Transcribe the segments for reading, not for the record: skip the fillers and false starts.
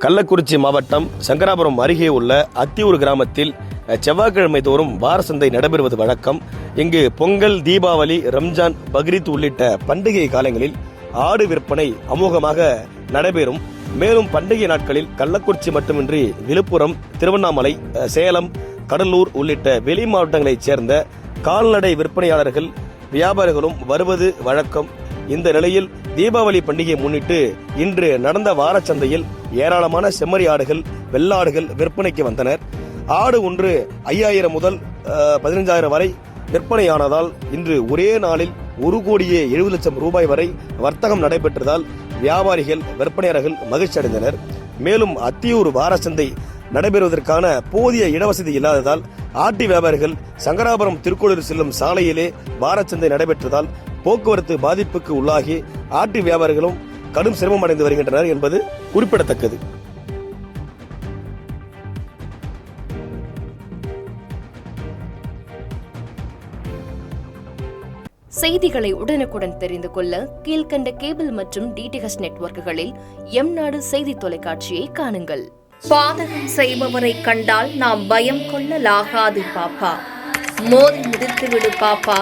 கள்ளக்குறிச்சி மாவட்டம் சங்கராபுரம் அருகே உள்ள அத்தியூர் கிராமத்தில் செவ்வாய்க்கிழமை தோறும் வார சந்தை நடைபெறுவது வழக்கம். இங்கு பொங்கல், தீபாவளி, ரம்ஜான், பக்ரீத் உள்ளிட்ட பண்டிகை காலங்களில் ஆடு விற்பனை அமோகமாக நடைபெறும். மேலும் பண்டிகை நாட்களில் கள்ளக்குறிச்சி மட்டுமின்றி விழுப்புரம், திருவண்ணாமலை, சேலம், கடலூர் உள்ளிட்ட வெளி மாவட்டங்களைச் சேர்ந்த கால்நடை விற்பனையாளர்கள், வியாபாரிகளும் வருவது வழக்கம். இந்த நிலையில் தீபாவளி பண்டிகையை முன்னிட்டு இன்று நடந்த வாரச்சந்தையில் ஏராளமான செம்மறி ஆடுகள், வெள்ளாடுகள் விற்பனைக்கு வந்தனர். ஆடு ஒன்று 5000 முதல் 15000 வரை விற்பனையானதால் இன்று ஒரே நாளில் 1,70,00,000 ரூபாய் வரை வர்த்தகம் நடைபெற்றதால் வியாபாரிகள், விற்பனையாளர்கள் மகிழ்ச்சி அடைந்தனர். மேலும் அத்தியூர் வாரச்சந்தை நடைபெறுவதற்கான போதிய இடவசதி இல்லாததால் ஆட்டு வியாபாரிகள் சங்கராபுரம் திருக்கோளூர் செல்லும் சாலையிலே வாரச்சந்தை நடைபெற்றதால் போக்குவரத்து பாதிப்புக்கு உள்ளாகி ஆட்டு வியாபாரிகளும் கடும் சிரமம் அடைந்து வருகின்றனர் என்பது குறிப்பிடத்தக்கது. செய்திகளை உடனுக்குடன் தெரிந்து கொள்ள கீழ்கண்ட கேபிள் மற்றும் டிடிஎச் நெட்வொர்க்குகளில் எம்நாடு செய்தி தொலைக்காட்சியை காணுங்கள். பாதகம் செய்பவரை கண்டால் நாம் பயம் கொள்ளலாகாது பாப்பா. மோதி மிதித்துவிடு பாப்பா,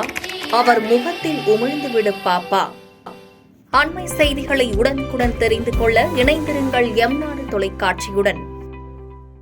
அவர் முகத்தில் உமிழ்ந்துவிடு பாப்பா. அண்மை செய்திகளை உடனுக்குடன் தெரிந்து கொள்ள இணைந்திருங்கள் எம்நாடு தொலைக்காட்சியுடன்.